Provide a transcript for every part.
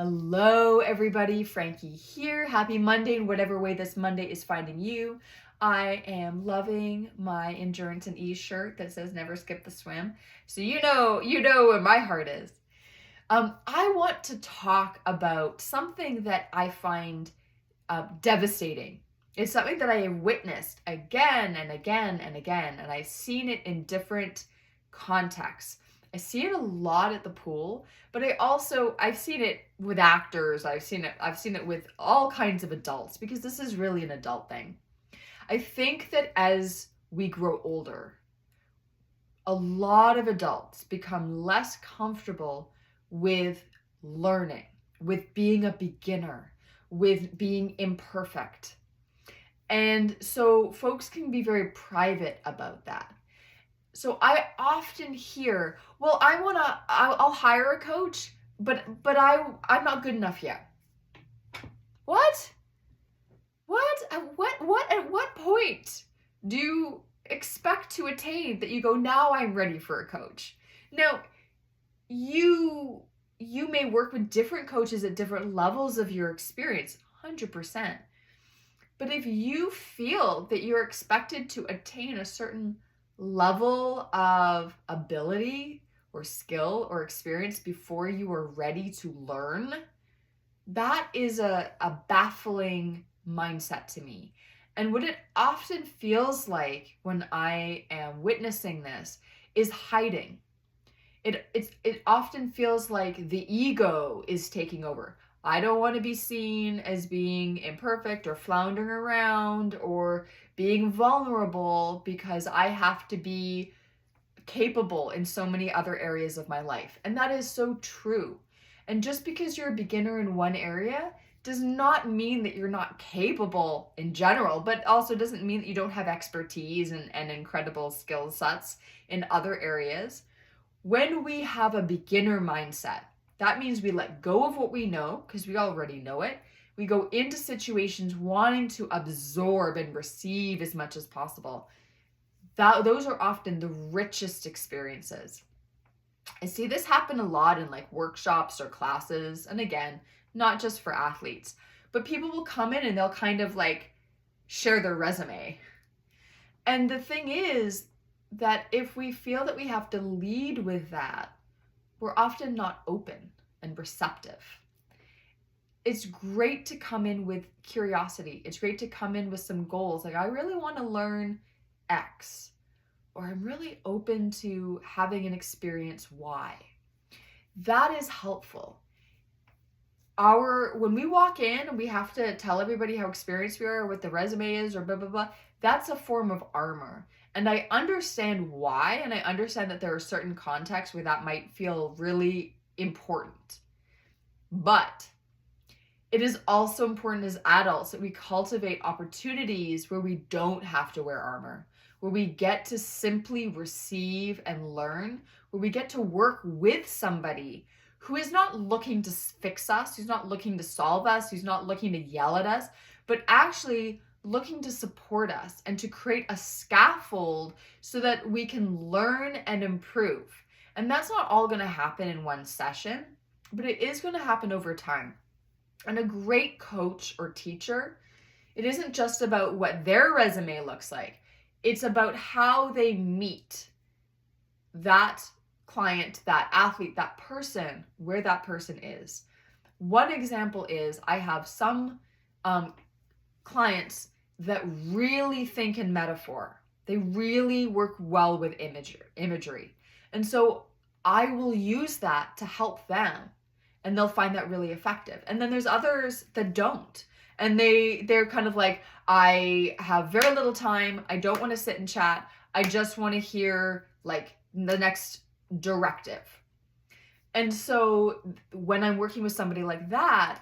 Hello, everybody. Frankie here. Happy Monday in whatever way this Monday is finding you. I am loving my Endurance and Ease shirt that says never skip the swim. So you know where my heart is. I want to talk about something that I find devastating. It's something that I have witnessed again and again and again, and I've seen it in different contexts. I see it a lot at the pool, but I've seen it with actors. I've seen it with all kinds of adults because this is really an adult thing. I think that as we grow older, a lot of adults become less comfortable with learning, with being a beginner, with being imperfect. And so folks can be very private about that. So I often hear, well, I'll hire a coach, but I'm not good enough yet. What? At what point do you expect to attain that you go, now I'm ready for a coach? Now, you may work with different coaches at different levels of your experience, 100%. But if you feel that you're expected to attain a certain level of ability or skill or experience before you are ready to learn, that is a baffling mindset to me. And what it often feels like when I am witnessing this is hiding. It often feels like the ego is taking over. I don't want to be seen as being imperfect or floundering around or being vulnerable because I have to be capable in so many other areas of my life. And that is so true. And just because you're a beginner in one area does not mean that you're not capable in general, but also doesn't mean that you don't have expertise and incredible skill sets in other areas. When we have a beginner mindset, that means we let go of what we know because we already know it. We go into situations wanting to absorb and receive as much as possible. Those are often the richest experiences. I see this happen a lot in like workshops or classes, and again, not just for athletes, but people will come in and they'll kind of like share their resume. And the thing is that if we feel that we have to lead with that, we're often not open and receptive. It's great to come in with curiosity. It's great to come in with some goals. Like, I really want to learn X, or I'm really open to having an experience Y. That is helpful. When we walk in and we have to tell everybody how experienced we are, or what the resume is, or blah, blah, blah, that's a form of armor. And I understand why, and I understand that there are certain contexts where that might feel really important. But it is also important as adults that we cultivate opportunities where we don't have to wear armor, where we get to simply receive and learn, where we get to work with somebody who is not looking to fix us, who's not looking to solve us, who's not looking to yell at us, but actually looking to support us and to create a scaffold so that we can learn and improve. And that's not all going to happen in one session, but it is going to happen over time. And a great coach or teacher, it isn't just about what their resume looks like. It's about how they meet that client, that athlete, that person, where that person is. One example is I have some clients that really think in metaphor. They really work well with imagery. And so I will use that to help them, and they'll find that really effective. And then there's others that don't. And they're kind of like, I have very little time. I don't want to sit and chat. I just want to hear like the next directive. And so when I'm working with somebody like that,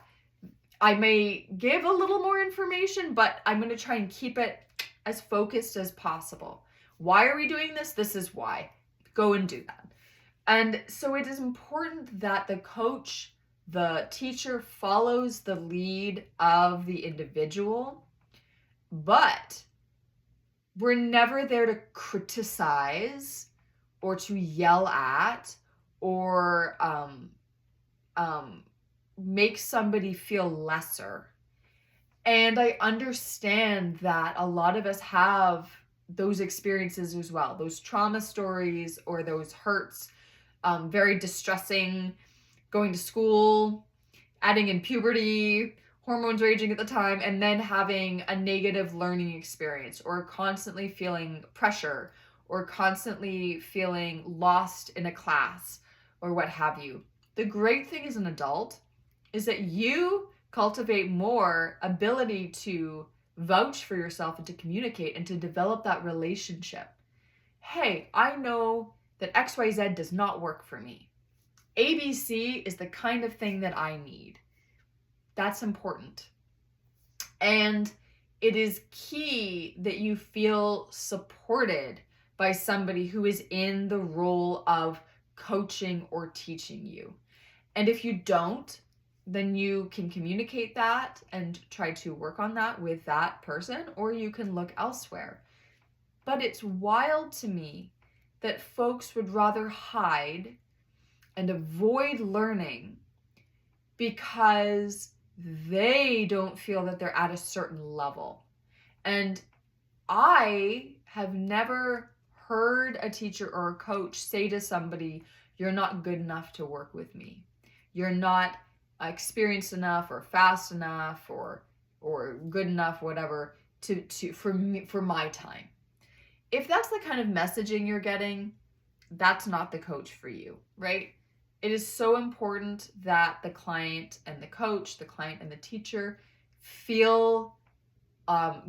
I may give a little more information, but I'm going to try and keep it as focused as possible. Why are we doing this? This is why. Go and do that. And so it is important that the coach, the teacher, follows the lead of the individual, but we're never there to criticize or to yell at or make somebody feel lesser. And I understand that a lot of us have those experiences as well, those trauma stories or those hurts, very distressing, going to school, adding in puberty, hormones raging at the time, and then having a negative learning experience or constantly feeling pressure or constantly feeling lost in a class or what have you. The great thing as an adult is that you cultivate more ability to vouch for yourself and to communicate and to develop that relationship. Hey, I know that XYZ does not work for me. ABC is the kind of thing that I need. That's important. And it is key that you feel supported by somebody who is in the role of coaching or teaching you. And if you don't, then you can communicate that and try to work on that with that person, or you can look elsewhere. But it's wild to me that folks would rather hide and avoid learning because they don't feel that they're at a certain level. And I have never heard a teacher or a coach say to somebody, you're not good enough to work with me. You're not experienced enough or fast enough or good enough, whatever, for my time. If that's the kind of messaging you're getting, that's not the coach for you, right? It is so important that the client and the coach, the client and the teacher feel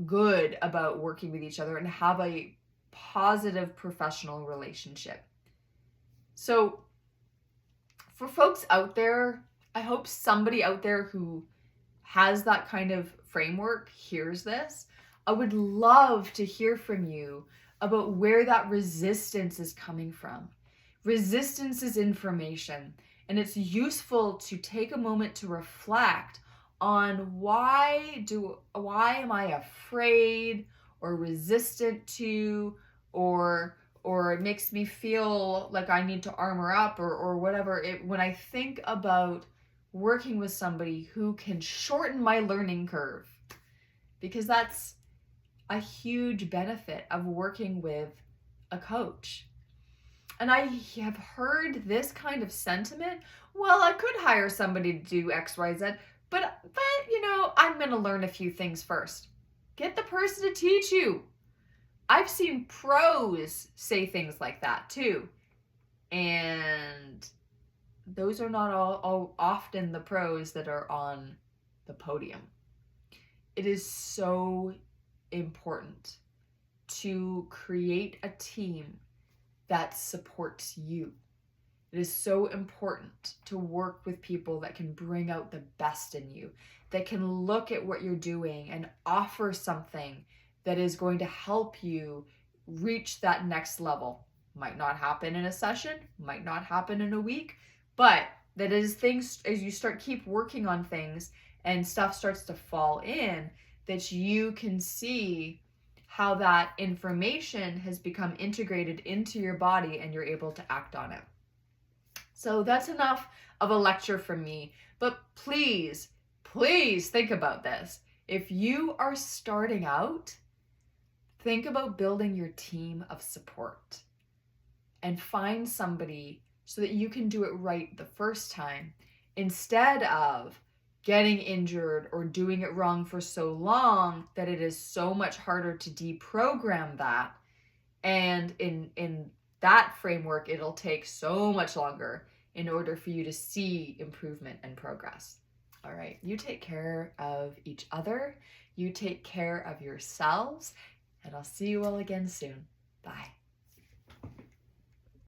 good about working with each other and have a positive professional relationship. So for folks out there, I hope somebody out there who has that kind of framework hears this. I would love to hear from you about where that resistance is coming from. Resistance is information, and it's useful to take a moment to reflect on why am I afraid or resistant to, or it makes me feel like I need to armor up or whatever. When I think about working with somebody who can shorten my learning curve, because that's a huge benefit of working with a coach. And I have heard this kind of sentiment, well, I could hire somebody to do XYZ, but I'm going to learn a few things first. Get the person to teach you. I've seen pros say things like that too. And those are not all often the pros that are on the podium. It is so important to create a team that supports you. It is so important to work with people that can bring out the best in you, that can look at what you're doing and offer something that is going to help you reach that next level. Might not happen in a session, might not happen in a week, but that is things, as you keep working on things and stuff starts to fall in, that you can see how that information has become integrated into your body and you're able to act on it. So that's enough of a lecture from me, but please think about this. If you are starting out, think about building your team of support and find somebody so that you can do it right the first time instead of getting injured or doing it wrong for so long that it is so much harder to deprogram that. And in that framework, it'll take so much longer in order for you to see improvement and progress. All right, you take care of each other, you take care of yourselves, and I'll see you all again soon. Bye.